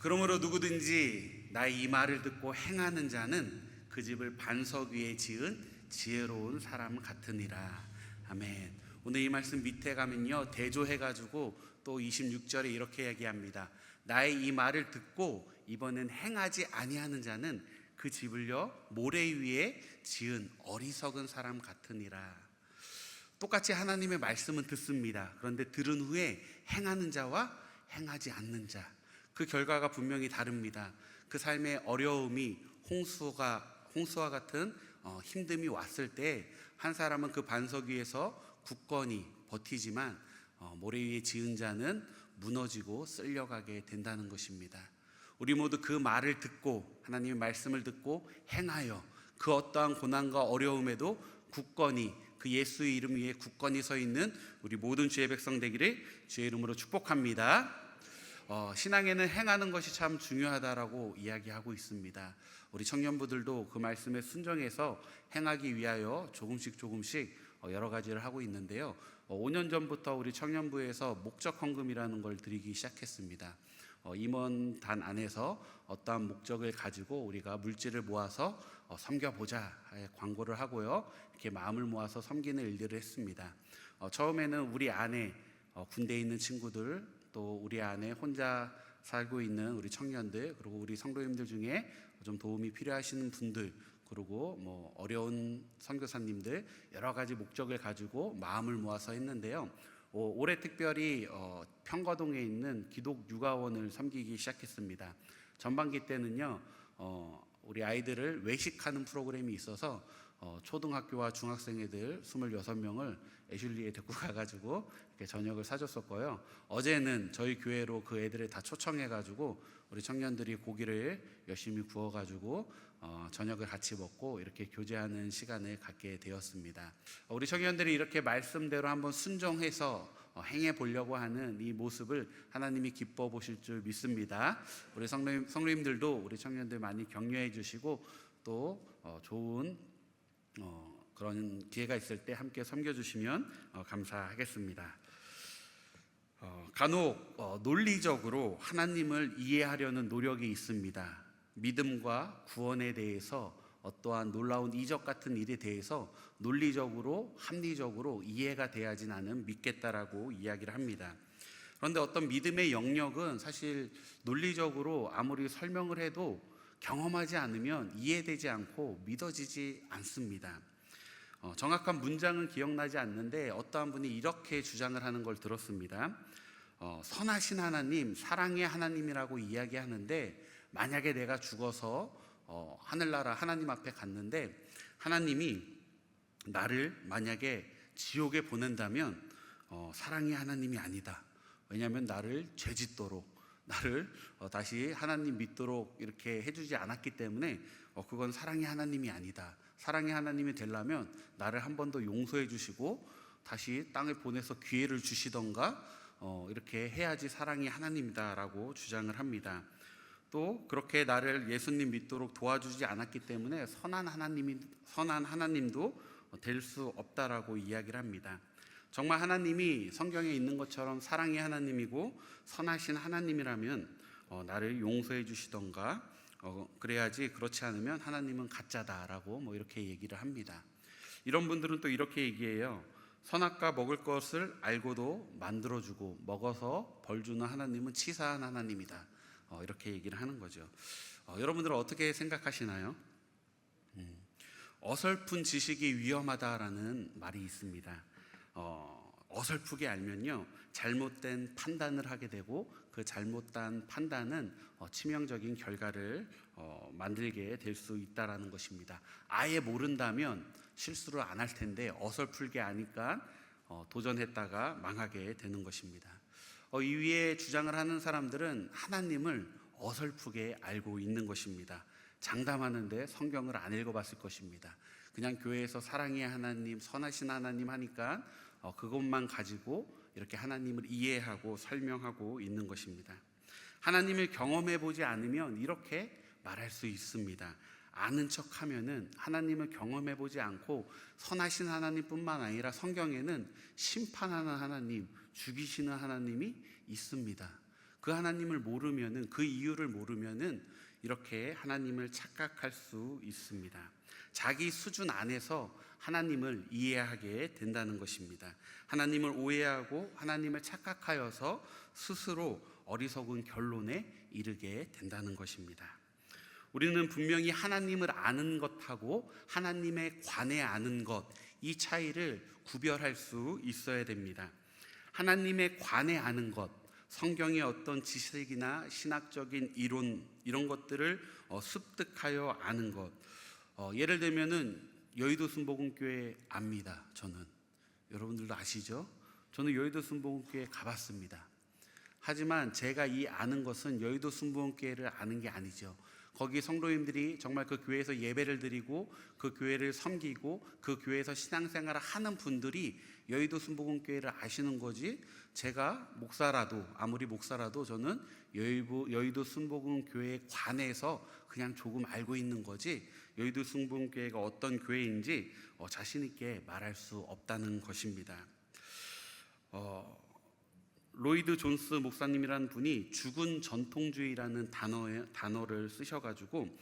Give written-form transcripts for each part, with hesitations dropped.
그러므로 누구든지 나의 이 말을 듣고 행하는 자는 그 집을 반석 위에 지은 지혜로운 사람 같으니라. 아멘. 오늘 이 말씀 밑에 가면요, 대조해가지고 또 26절에 이렇게 얘기합니다. 나의 이 말을 듣고 이번엔 행하지 아니하는 자는 그 집을요 모래 위에 지은 어리석은 사람 같으니라. 똑같이 하나님의 말씀은 듣습니다. 그런데 들은 후에 행하는 자와 행하지 않는 자, 그 결과가 분명히 다릅니다. 그 삶의 어려움이 홍수와 같은 힘듦이 왔을 때 한 사람은 그 반석 위에서 굳건히 버티지만 모래 위에 지은 자는 무너지고 쓸려가게 된다는 것입니다. 우리 모두 그 말을 듣고, 하나님의 말씀을 듣고 행하여 그 어떠한 고난과 어려움에도 굳건히 그 예수의 이름 위에 굳건히 서 있는 우리 모든 주의 백성 되기를 주의 이름으로 축복합니다. 신앙에는 행하는 것이 참 중요하다라고 이야기하고 있습니다. 우리 청년부들도 그 말씀에 순종해서 행하기 위하여 조금씩 여러 가지를 하고 있는데요. 5년 전부터 우리 청년부에서 목적 헌금이라는 걸 드리기 시작했습니다. 임원단 안에서 어떠한 목적을 가지고 우리가 물질을 모아서 섬겨보자 광고를 하고요, 이렇게 마음을 모아서 섬기는 일들을 했습니다. 처음에는 우리 안에 군대에 있는 친구들, 또 우리 안에 혼자 살고 있는 우리 청년들, 그리고 우리 성도님들 중에 좀 도움이 필요하시는 분들, 그리고 어려운 선교사님들, 여러 가지 목적을 가지고 마음을 모아서 했는데요. 올해 특별히 평거동에 있는 기독 육아원을 섬기기 시작했습니다. 전반기 때는요, 우리 아이들을 외식하는 프로그램이 있어서 초등학교와 중학생 애들 26명을 애슐리에 데리고 가가지고 이렇게 저녁을 사줬었고요. 어제는 저희 교회로 그 애들을 다 초청해가지고 우리 청년들이 고기를 열심히 구워가지고 저녁을 같이 먹고 이렇게 교제하는 시간을 갖게 되었습니다. 우리 청년들이 이렇게 말씀대로 한번 순종해서 행해 보려고 하는 이 모습을 하나님이 기뻐 보실 줄 믿습니다. 우리 성도님들도 우리 청년들 많이 격려해 주시고 또 좋은 그런 기회가 있을 때 함께 섬겨주시면 감사하겠습니다. 간혹 논리적으로 하나님을 이해하려는 노력이 있습니다. 믿음과 구원에 대해서 어떠한 놀라운 이적 같은 일에 대해서 논리적으로 합리적으로 이해가 돼야지 나는 믿겠다라고 이야기를 합니다. 그런데 어떤 믿음의 영역은 사실 논리적으로 아무리 설명을 해도 경험하지 않으면 이해되지 않고 믿어지지 않습니다. 정확한 문장은 기억나지 않는데 어떠한 분이 이렇게 주장을 하는 걸 들었습니다. 선하신 하나님, 사랑의 하나님이라고 이야기하는데 만약에 내가 죽어서 하늘나라 하나님 앞에 갔는데 하나님이 나를 만약에 지옥에 보낸다면 사랑의 하나님이 아니다. 왜냐하면 나를 죄짓도록, 나를 다시 하나님 믿도록 이렇게 해주지 않았기 때문에 그건 사랑의 하나님이 아니다. 사랑의 하나님이 되려면 나를 한 번 더 용서해 주시고 다시 땅에 보내서 기회를 주시던가 이렇게 해야지 사랑이 하나님이다라고 주장을 합니다. 또 그렇게 나를 예수님 믿도록 도와주지 않았기 때문에 선한 하나님도 될 수 없다라고 이야기를 합니다. 정말 하나님이 성경에 있는 것처럼 사랑의 하나님이고 선하신 하나님이라면 나를 용서해 주시던가 그래야지, 그렇지 않으면 하나님은 가짜다라고 이렇게 얘기를 합니다. 이런 분들은 또 이렇게 얘기해요. 선악과 먹을 것을 알고도 만들어주고 먹어서 벌 주는 하나님은 치사한 하나님이다. 이렇게 얘기를 하는 거죠. 여러분들은 어떻게 생각하시나요? 어설픈 지식이 위험하다라는 말이 있습니다. 어설프게 알면요, 잘못된 판단을 하게 되고 그 잘못된 판단은 치명적인 결과를 만들게 될 수 있다라는 것입니다. 아예 모른다면 실수를 안 할 텐데 어설프게 아니까 도전했다가 망하게 되는 것입니다. 이 위에 주장을 하는 사람들은 하나님을 어설프게 알고 있는 것입니다. 장담하는데 성경을 안 읽어봤을 것입니다. 그냥 교회에서 사랑의 하나님, 선하신 하나님 하니까 그것만 가지고 이렇게 하나님을 이해하고 설명하고 있는 것입니다. 하나님을 경험해 보지 않으면 이렇게 말할 수 있습니다. 아는 척 하면은 하나님을 경험해 보지 않고 선하신 하나님뿐만 아니라 성경에는 심판하는 하나님, 죽이시는 하나님이 있습니다. 그 하나님을 모르면은, 그 이유를 모르면은 이렇게 하나님을 착각할 수 있습니다. 자기 수준 안에서 하나님을 이해하게 된다는 것입니다. 하나님을 오해하고 하나님을 착각하여서 스스로 어리석은 결론에 이르게 된다는 것입니다. 우리는 분명히 하나님을 아는 것하고 하나님에 관해 아는 것, 이 차이를 구별할 수 있어야 됩니다. 하나님에 관해 아는 것, 성경의 어떤 지식이나 신학적인 이론, 이런 것들을 습득하여 아는 것. 예를 들면은 여의도 순복음교회 압니다. 저는, 여러분들도 아시죠? 저는 여의도 순복음교회 가봤습니다. 하지만 제가 이 아는 것은 여의도 순복음교회를 아는 게 아니죠. 거기 성도님들이 정말 그 교회에서 예배를 드리고 그 교회를 섬기고 그 교회에서 신앙생활을 하는 분들이 여의도 순복음교회를 아시는 거지, 제가 목사라도, 아무리 목사라도 저는 여의도 순복음교회에 관해서 그냥 조금 알고 있는 거지, 여의도 순복음교회가 어떤 교회인지 자신 있게 말할 수 없다는 것입니다. 로이드 존스 목사님이라는 분이 죽은 전통주의라는 단어를 쓰셔가지고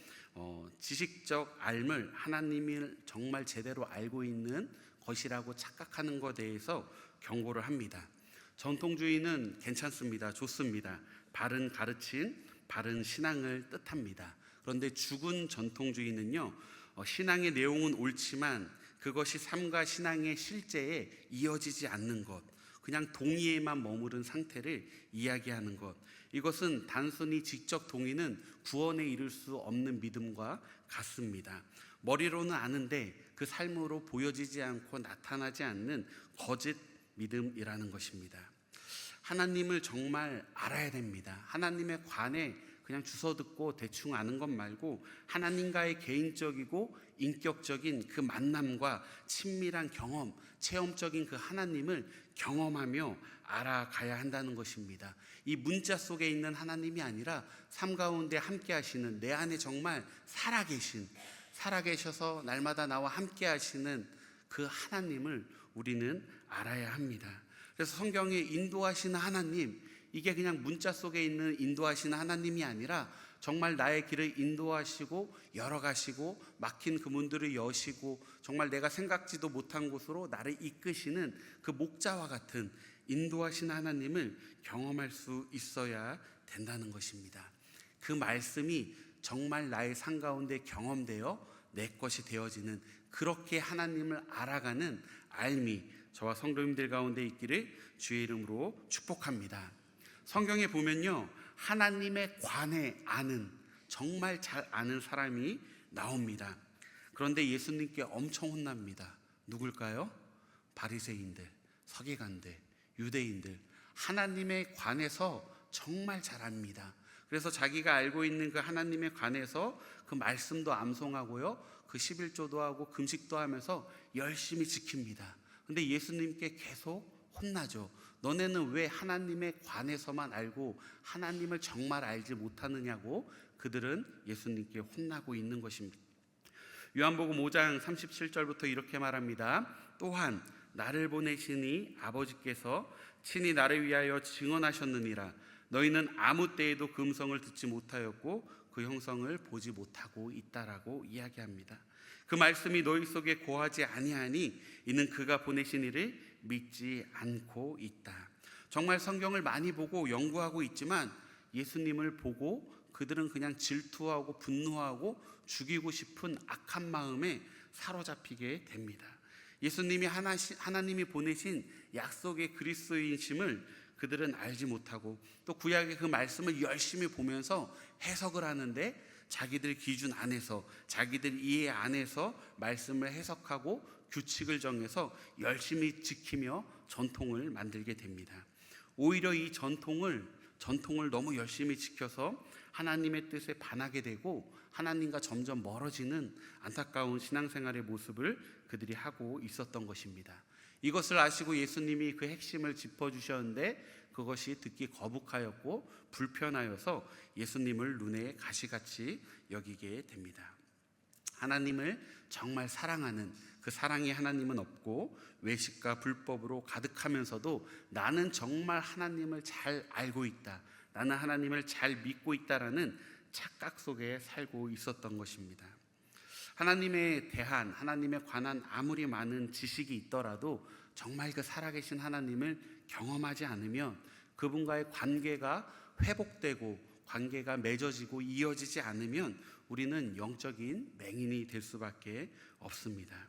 지식적 알을 하나님을 정말 제대로 알고 있는 것이라고 착각하는 것에 대해서 경고를 합니다. 전통주의는 괜찮습니다. 좋습니다. 바른 가르침, 바른 신앙을 뜻합니다. 그런데 죽은 전통주의는요, 신앙의 내용은 옳지만 그것이 삶과 신앙의 실제에 이어지지 않는 것, 그냥 동의에만 머무른 상태를 이야기하는 것, 이것은 단순히 지적 동의는 구원에 이를 수 없는 믿음과 같습니다. 머리로는 아는데 그 삶으로 보여지지 않고 나타나지 않는 거짓 믿음이라는 것입니다. 하나님을 정말 알아야 됩니다. 하나님에 관해 그냥 주워 듣고 대충 아는 것 말고 하나님과의 개인적이고 인격적인 그 만남과 친밀한 경험, 체험적인 그 하나님을 경험하며 알아가야 한다는 것입니다. 이 문자 속에 있는 하나님이 아니라 삶 가운데 함께 하시는, 내 안에 정말 살아계셔서 날마다 나와 함께 하시는 그 하나님을 우리는 알아야 합니다. 그래서 성경에 인도하시는 하나님, 이게 그냥 문자 속에 있는 인도하시는 하나님이 아니라 정말 나의 길을 인도하시고 열어가시고 막힌 그 문들을 여시고 정말 내가 생각지도 못한 곳으로 나를 이끄시는 그 목자와 같은 인도하시는 하나님을 경험할 수 있어야 된다는 것입니다. 그 말씀이 정말 나의 삶 가운데 경험되어 내 것이 되어지는, 그렇게 하나님을 알아가는 알미, 저와 성도님들 가운데 있기를 주의 이름으로 축복합니다. 성경에 보면요, 하나님에 관해 아는, 정말 잘 아는 사람이 나옵니다. 그런데 예수님께 엄청 혼납니다. 누굴까요? 바리새인들, 서기관들, 유대인들, 하나님에 관해서 정말 잘 압니다. 그래서 자기가 알고 있는 그 하나님에 관해서 그 말씀도 암송하고요, 그 11조도 하고 금식도 하면서 열심히 지킵니다. 근데 예수님께 계속 혼나죠. 너네는 왜 하나님에 관해서만 알고 하나님을 정말 알지 못하느냐고 그들은 예수님께 혼나고 있는 것입니다. 요한복음 5장 37절부터 이렇게 말합니다. 또한 나를 보내시니 아버지께서 친히 나를 위하여 증언하셨느니라. 너희는 아무 때에도 그 음성을 듣지 못하였고 그 형성을 보지 못하고 있다라고 이야기합니다. 그 말씀이 너희 속에 거하지 아니하니 이는 그가 보내신 이를 믿지 않고 있다. 정말 성경을 많이 보고 연구하고 있지만 예수님을 보고 그들은 그냥 질투하고 분노하고 죽이고 싶은 악한 마음에 사로잡히게 됩니다. 예수님이 하나님이 보내신 약속의 그리스도인심을 그들은 알지 못하고 또 구약의 그 말씀을 열심히 보면서 해석을 하는데 자기들 기준 안에서, 자기들 이해 안에서 말씀을 해석하고 규칙을 정해서 열심히 지키며 전통을 만들게 됩니다. 오히려 이 전통을 너무 열심히 지켜서 하나님의 뜻에 반하게 되고 하나님과 점점 멀어지는 안타까운 신앙생활의 모습을 그들이 하고 있었던 것입니다. 이것을 아시고 예수님이 그 핵심을 짚어주셨는데 그것이 듣기 거북하였고 불편하여서 예수님을 눈에 가시같이 여기게 됩니다. 하나님을 정말 사랑하는 그 사랑의 하나님은 없고 외식과 불법으로 가득하면서도 나는 정말 하나님을 잘 알고 있다, 나는 하나님을 잘 믿고 있다라는 착각 속에 살고 있었던 것입니다. 하나님에 대한, 하나님에 관한 아무리 많은 지식이 있더라도 정말 그 살아계신 하나님을 경험하지 않으면 그분과의 관계가 회복되고 관계가 맺어지고 이어지지 않으면 우리는 영적인 맹인이 될 수밖에 없습니다.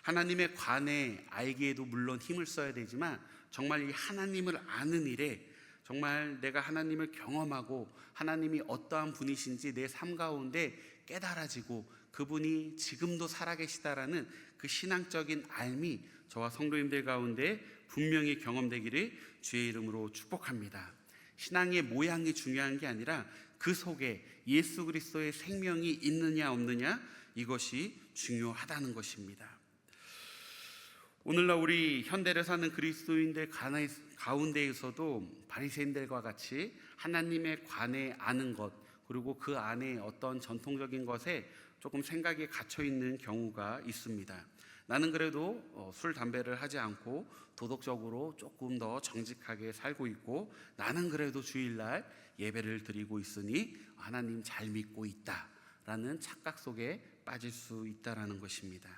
하나님에 관해 알기에도 물론 힘을 써야 되지만 정말 이 하나님을 아는 일에 정말 내가 하나님을 경험하고 하나님이 어떠한 분이신지 내 삶 가운데 깨달아지고 그분이 지금도 살아계시다라는 그 신앙적인 알미 저와 성도님들 가운데 분명히 경험되기를 주의 이름으로 축복합니다. 신앙의 모양이 중요한 게 아니라 그 속에 예수 그리스도의 생명이 있느냐 없느냐 이것이 중요하다는 것입니다. 오늘날 우리 현대를 사는 그리스도인들 가운데에서도 바리새인들과 같이 하나님에 관해 아는 것 그리고 그 안에 어떤 전통적인 것에 조금 생각이 갇혀 있는 경우가 있습니다. 나는 그래도 술, 담배를 하지 않고 도덕적으로 조금 더 정직하게 살고 있고 나는 그래도 주일날 예배를 드리고 있으니 하나님 잘 믿고 있다라는 착각 속에 빠질 수 있다라는 것입니다.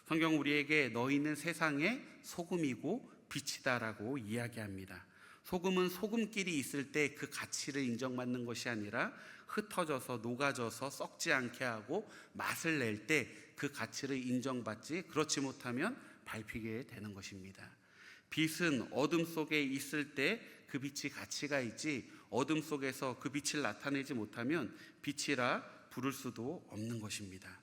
성경 우리에게 너희는 세상의 소금이고 빛이다라고 이야기합니다. 소금은 소금끼리 있을 때 그 가치를 인정받는 것이 아니라 흩어져서 녹아져서 썩지 않게 하고 맛을 낼 때 그 가치를 인정받지 그렇지 못하면 밟히게 되는 것입니다. 빛은 어둠 속에 있을 때 그 빛이 가치가 있지 어둠 속에서 그 빛을 나타내지 못하면 빛이라 부를 수도 없는 것입니다.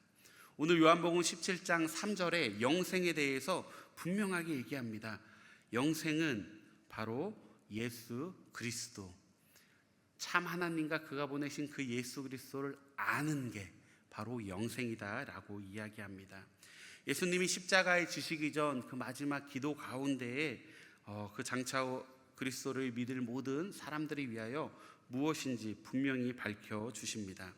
오늘 요한복음 17장 3절에 영생에 대해서 분명하게 얘기합니다. 영생은 바로 예수 그리스도, 참 하나님과 그가 보내신 그 예수 그리스도를 아는 게 바로 영생이다라고 이야기합니다. 예수님이 십자가에 지시기 전 그 마지막 기도 가운데에 그 장차 그리스도를 믿을 모든 사람들을 위하여 무엇인지 분명히 밝혀주십니다.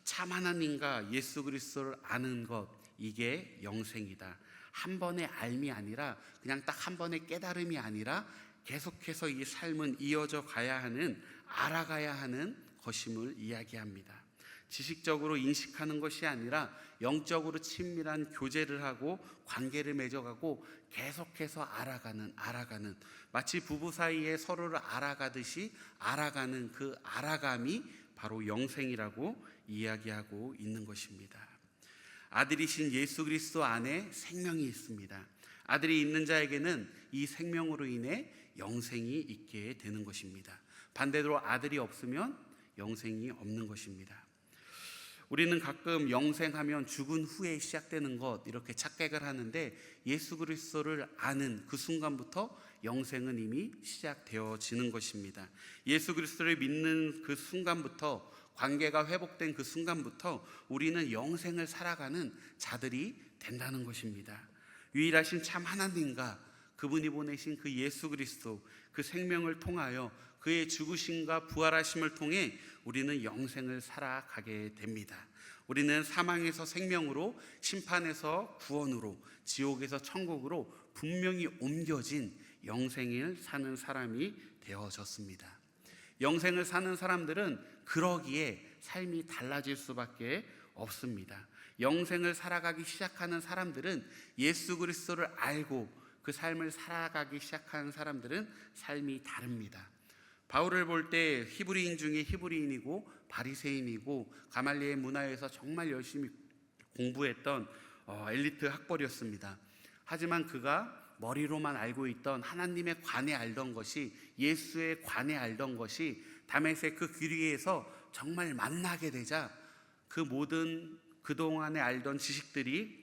참 하나님과 예수 그리스도를 아는 것, 이게 영생이다. 한 번의 알미 아니라 그냥 딱 한 번의 깨달음이 아니라 계속해서 이 삶은 이어져 가야 하는, 알아가야 하는 것임을 이야기합니다. 지식적으로 인식하는 것이 아니라 영적으로 친밀한 교제를 하고 관계를 맺어가고 계속해서 알아가는 마치 부부 사이에 서로를 알아가듯이 알아가는 그 알아감이 바로 영생이라고 이야기하고 있는 것입니다. 아들이신 예수 그리스도 안에 생명이 있습니다. 아들이 있는 자에게는 이 생명으로 인해 영생이 있게 되는 것입니다. 반대로 아들이 없으면 영생이 없는 것입니다. 우리는 가끔 영생하면 죽은 후에 시작되는 것 이렇게 착각을 하는데 예수 그리스도를 아는 그 순간부터 영생은 이미 시작되어지는 것입니다. 예수 그리스도를 믿는 그 순간부터, 관계가 회복된 그 순간부터 우리는 영생을 살아가는 자들이 된다는 것입니다. 유일하신 참 하나님과 그분이 보내신 그 예수 그리스도, 그 생명을 통하여 그의 죽으심과 부활하심을 통해 우리는 영생을 살아가게 됩니다. 우리는 사망에서 생명으로, 심판에서 구원으로, 지옥에서 천국으로 분명히 옮겨진 영생을 사는 사람이 되어졌습니다. 영생을 사는 사람들은 그러기에 삶이 달라질 수밖에 없습니다. 영생을 살아가기 시작하는 사람들은 예수 그리스도를 알고 그 삶을 살아가기 시작하는 사람들은 삶이 다릅니다. 바울을 볼 때 히브리인 중에 히브리인이고 바리새인이고 가말리엘 문화에서 정말 열심히 공부했던 엘리트 학벌이었습니다. 하지만 그가 머리로만 알고 있던 하나님의 관에 알던 것이, 예수의 관에 알던 것이 다메섹 그 길이에서 정말 만나게 되자 그 모든 그동안에 알던 지식들이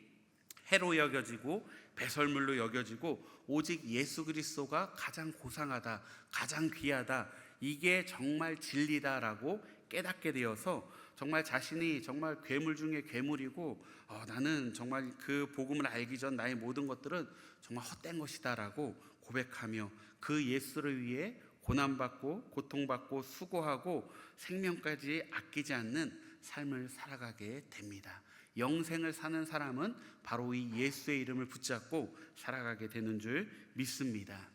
해로 여겨지고 배설물로 여겨지고 오직 예수 그리스도가 가장 고상하다, 가장 귀하다, 이게 정말 진리다라고 깨닫게 되어서 정말 자신이 정말 괴물 중에 괴물이고 나는 정말 그 복음을 알기 전 나의 모든 것들은 정말 헛된 것이다라고 고백하며 그 예수를 위해 고난받고 고통받고 수고하고 생명까지 아끼지 않는 삶을 살아가게 됩니다. 영생을 사는 사람은 바로 이 예수의 이름을 붙잡고 살아가게 되는 줄 믿습니다.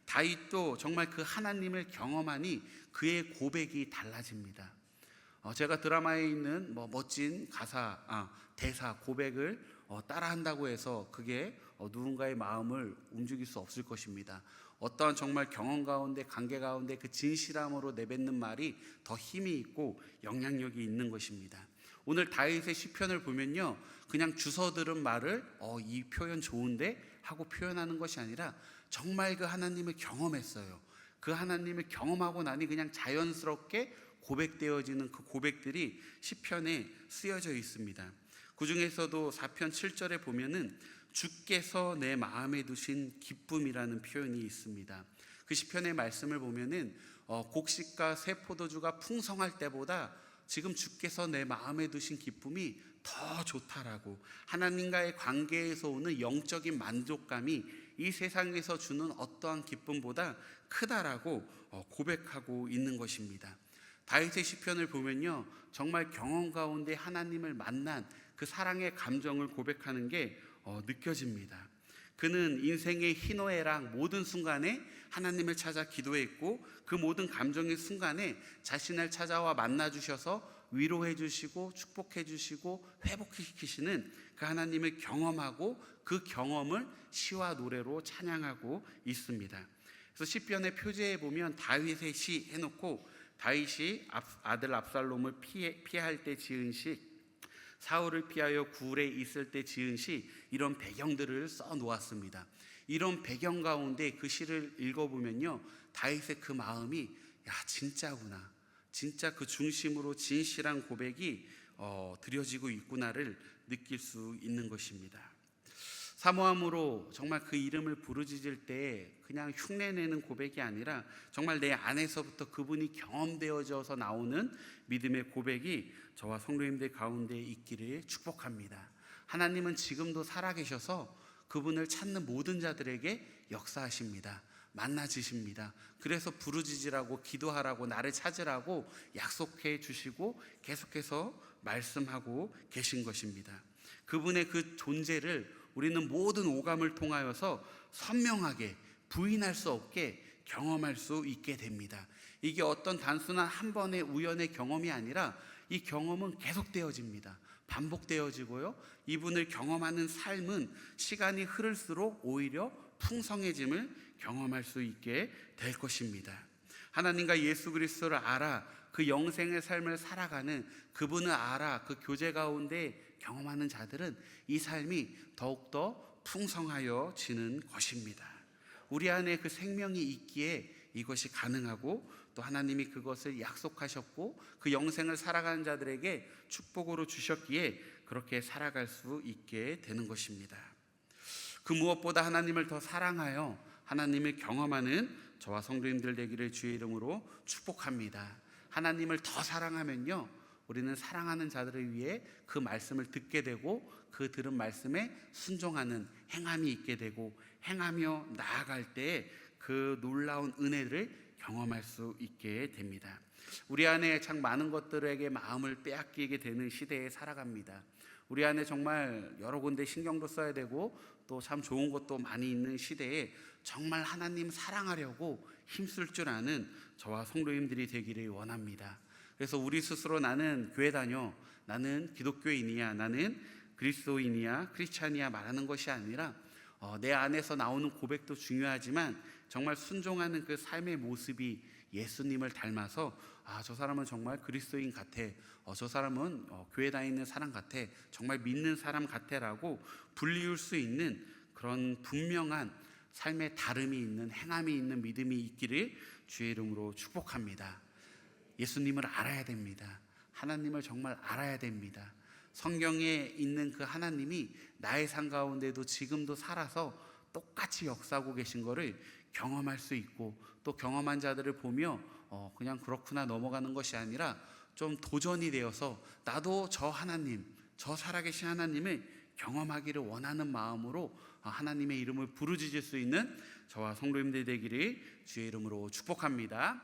다윗도 정말 그 하나님을 경험하니 그의 고백이 달라집니다. 제가 드라마에 있는 멋진 대사 고백을 따라한다고 해서 그게 누군가의 마음을 움직일 수 없을 것입니다. 어떠한 정말 경험 가운데, 관계 가운데 그 진실함으로 내뱉는 말이 더 힘이 있고 영향력이 있는 것입니다. 오늘 다윗의 시편을 보면요, 그냥 주워 들은 말을 이 표현 좋은데 하고 표현하는 것이 아니라 정말 그 하나님을 경험했어요. 그 하나님을 경험하고 나니 그냥 자연스럽게 고백되어지는 그 고백들이 시편에 쓰여져 있습니다. 그 중에서도 4편 7절에 보면은 주께서 내 마음에 두신 기쁨이라는 표현이 있습니다. 그 시편의 말씀을 보면은 곡식과 새 포도주가 풍성할 때보다 지금 주께서 내 마음에 두신 기쁨이 더 좋다라고, 하나님과의 관계에서 오는 영적인 만족감이 이 세상에서 주는 어떠한 기쁨보다 크다라고 고백하고 있는 것입니다. 다윗의 시편을 보면요, 정말 경험 가운데 하나님을 만난 그 사랑의 감정을 고백하는 게 느껴집니다. 그는 인생의 희노애락 모든 순간에 하나님을 찾아 기도했고, 그 모든 감정의 순간에 자신을 찾아와 만나주셔서 위로해 주시고 축복해 주시고 회복시키시는 그 하나님을 경험하고 그 경험을 시와 노래로 찬양하고 있습니다. 그래서 시편의 표제에 보면 다윗의 시 해놓고, 다윗이 아들 압살롬을 피할 때 지은 시, 사울을 피하여 굴에 있을 때 지은 시, 이런 배경들을 써 놓았습니다. 이런 배경 가운데 그 시를 읽어보면요, 다윗의 그 마음이 진짜구나, 진짜 그 중심으로 진실한 고백이 드려지고 있구나를 느낄 수 있는 것입니다. 사모함으로 정말 그 이름을 부르짖을 때 그냥 흉내내는 고백이 아니라 정말 내 안에서부터 그분이 경험되어져서 나오는 믿음의 고백이 저와 성도님들 가운데 있기를 축복합니다. 하나님은 지금도 살아계셔서 그분을 찾는 모든 자들에게 역사하십니다. 만나주십니다. 그래서 부르짖으라고, 기도하라고, 나를 찾으라고 약속해 주시고 계속해서 말씀하고 계신 것입니다. 그분의 그 존재를 우리는 모든 오감을 통하여서 선명하게, 부인할 수 없게 경험할 수 있게 됩니다. 이게 어떤 단순한 한 번의 우연의 경험이 아니라 이 경험은 계속되어집니다. 반복되어지고요, 이분을 경험하는 삶은 시간이 흐를수록 오히려 풍성해짐을 경험할 수 있게 될 것입니다. 하나님과 예수 그리스도를 알아 그 영생의 삶을 살아가는, 그분을 알아 그 교제 가운데 경험하는 자들은 이 삶이 더욱더 풍성하여지는 것입니다. 우리 안에 그 생명이 있기에 이것이 가능하고, 또 하나님이 그것을 약속하셨고 그 영생을 살아가는 자들에게 축복으로 주셨기에 그렇게 살아갈 수 있게 되는 것입니다. 그 무엇보다 하나님을 더 사랑하여 하나님을 경험하는 저와 성도님들 되기를 주의 이름으로 축복합니다. 하나님을 더 사랑하면요, 우리는 사랑하는 자들을 위해 그 말씀을 듣게 되고 그 들은 말씀에 순종하는 행함이 있게 되고, 행하며 나아갈 때 그 놀라운 은혜를 경험할 수 있게 됩니다. 우리 안에 참 많은 것들에게 마음을 빼앗기게 되는 시대에 살아갑니다. 우리 안에 정말 여러 군데 신경도 써야 되고 또 참 좋은 것도 많이 있는 시대에 정말 하나님 사랑하려고 힘쓸 줄 아는 저와 성도님들이 되기를 원합니다. 그래서 우리 스스로 나는 교회 다녀, 나는 기독교인이야, 나는 그리스도인이야, 크리스찬이야 말하는 것이 아니라 내 안에서 나오는 고백도 중요하지만 정말 순종하는 그 삶의 모습이 예수님을 닮아서 저 사람은 정말 그리스도인 같아, 저 사람은 교회 다니는 사람 같아, 정말 믿는 사람 같아라고 불리울 수 있는 그런 분명한 삶의 다름이 있는, 행함이 있는 믿음이 있기를 주의 이름으로 축복합니다. 예수님을 알아야 됩니다. 하나님을 정말 알아야 됩니다. 성경에 있는 그 하나님이 나의 삶 가운데도 지금도 살아서 똑같이 역사하고 계신 것을 경험할 수 있고, 또 경험한 자들을 보며 그냥 그렇구나 넘어가는 것이 아니라 좀 도전이 되어서 나도 저 하나님, 저 살아계신 하나님을 경험하기를 원하는 마음으로 하나님의 이름을 부르짖을 수 있는 저와 성도님들 되기를 주의 이름으로 축복합니다.